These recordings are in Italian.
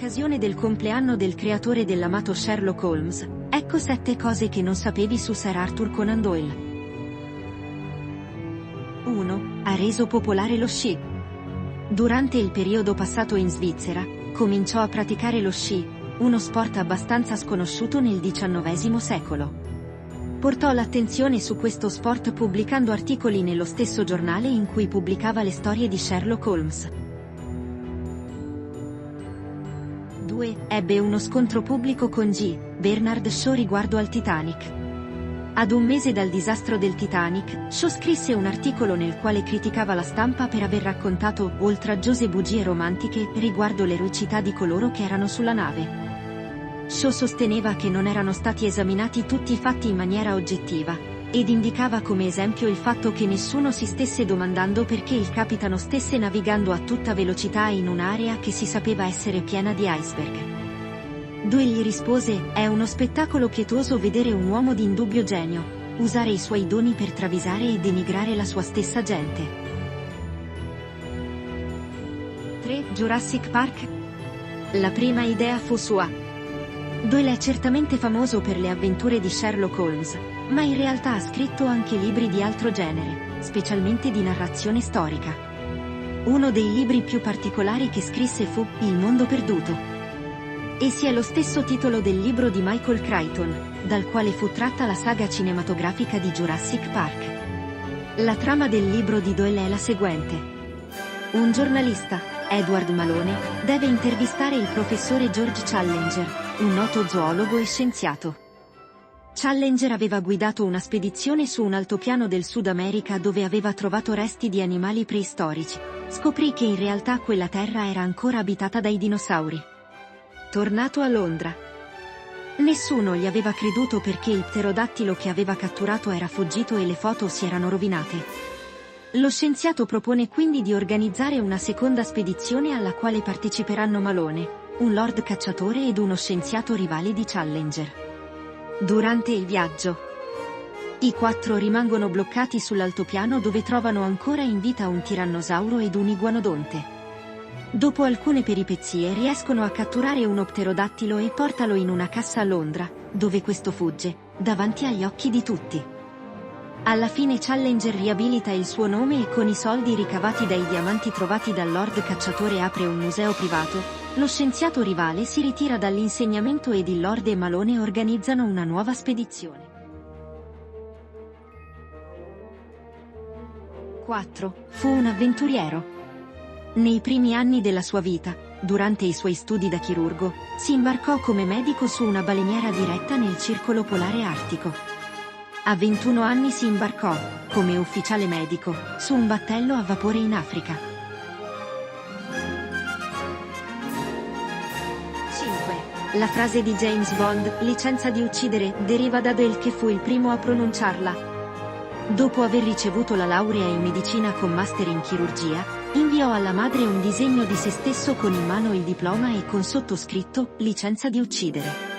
occasione del compleanno del creatore dell'amato Sherlock Holmes, ecco 7 cose che non sapevi su Sir Arthur Conan Doyle. 1. Ha reso popolare lo sci. Durante il periodo passato in Svizzera, cominciò a praticare lo sci, uno sport abbastanza sconosciuto nel XIX secolo. Portò l'attenzione su questo sport pubblicando articoli nello stesso giornale in cui pubblicava le storie di Sherlock Holmes. 2. Ebbe uno scontro pubblico con G. Bernard Shaw riguardo al Titanic. Ad un mese dal disastro del Titanic, Shaw scrisse un articolo nel quale criticava la stampa per aver raccontato oltraggiose bugie romantiche riguardo l'eroicità di coloro che erano sulla nave. Shaw sosteneva che non erano stati esaminati tutti i fatti in maniera oggettiva, ed indicava come esempio il fatto che nessuno si stesse domandando perché il capitano stesse navigando a tutta velocità in un'area che si sapeva essere piena di iceberg. Doyle gli rispose: è uno spettacolo pietoso vedere un uomo di indubbio genio usare i suoi doni per travisare e denigrare la sua stessa gente. 3. Jurassic Park. La prima idea fu sua. Doyle è certamente famoso per le avventure di Sherlock Holmes, ma in realtà ha scritto anche libri di altro genere, specialmente di narrazione storica. Uno dei libri più particolari che scrisse fu Il mondo perduto. Essi è lo stesso titolo del libro di Michael Crichton, dal quale fu tratta la saga cinematografica di Jurassic Park. La trama del libro di Doyle è la seguente. Un giornalista, Edward Malone, deve intervistare il professore George Challenger, un noto zoologo e scienziato. Challenger aveva guidato una spedizione su un altopiano del Sud America dove aveva trovato resti di animali preistorici. Scoprì che in realtà quella terra era ancora abitata dai dinosauri. Tornato a Londra, nessuno gli aveva creduto perché il pterodattilo che aveva catturato era fuggito e le foto si erano rovinate. Lo scienziato propone quindi di organizzare una seconda spedizione alla quale parteciperanno Malone, un lord cacciatore ed uno scienziato rivale di Challenger. Durante il viaggio, i 4 rimangono bloccati sull'altopiano dove trovano ancora in vita un tirannosauro ed un iguanodonte. Dopo alcune peripezie riescono a catturare uno pterodattilo e portalo in una cassa a Londra, dove questo fugge, davanti agli occhi di tutti. Alla fine Challenger riabilita il suo nome e con i soldi ricavati dai diamanti trovati dal lord cacciatore apre un museo privato. Lo scienziato rivale si ritira dall'insegnamento ed il lord e Malone organizzano una nuova spedizione. 4. Fu un avventuriero. Nei primi anni della sua vita, durante i suoi studi da chirurgo, si imbarcò come medico su una baleniera diretta nel circolo polare artico. A 21 anni si imbarcò, come ufficiale medico, su un battello a vapore in Africa. 5. La frase di James Bond, licenza di uccidere, deriva da Doyle che fu il primo a pronunciarla. Dopo aver ricevuto la laurea in medicina con master in chirurgia, inviò alla madre un disegno di se stesso con in mano il diploma e con sottoscritto, licenza di uccidere.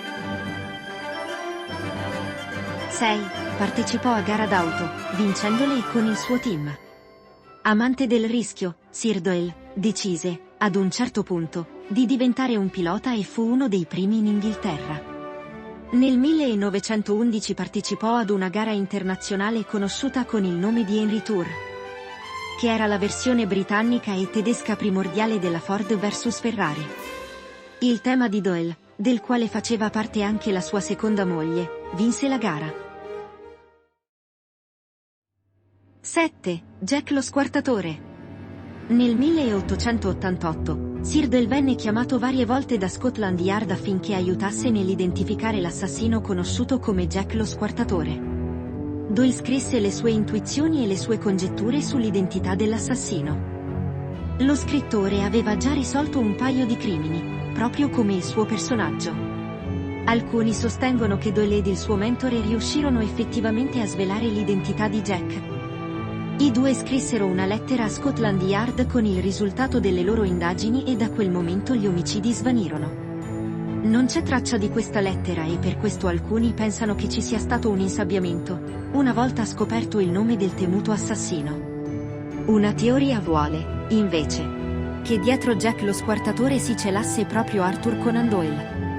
6. Partecipò a gare d'auto, vincendole con il suo team. Amante del rischio, Sir Doyle decise, ad un certo punto, di diventare un pilota e fu uno dei primi in Inghilterra. Nel 1911 partecipò ad una gara internazionale conosciuta con il nome di Henry Tour, che era la versione britannica e tedesca primordiale della Ford vs Ferrari. Il tema di Doyle, del quale faceva parte anche la sua seconda moglie, vinse la gara. 7. Jack lo squartatore. Nel 1888, Sir Doyle venne chiamato varie volte da Scotland Yard affinché aiutasse nell'identificare l'assassino conosciuto come Jack lo squartatore. Doyle scrisse le sue intuizioni e le sue congetture sull'identità dell'assassino. Lo scrittore aveva già risolto un paio di crimini, proprio come il suo personaggio. Alcuni sostengono che Doyle ed il suo mentore riuscirono effettivamente a svelare l'identità di Jack. I due scrissero una lettera a Scotland Yard con il risultato delle loro indagini e da quel momento gli omicidi svanirono. Non c'è traccia di questa lettera e per questo alcuni pensano che ci sia stato un insabbiamento, una volta scoperto il nome del temuto assassino. Una teoria vuole, invece, che dietro Jack lo Squartatore si celasse proprio Arthur Conan Doyle.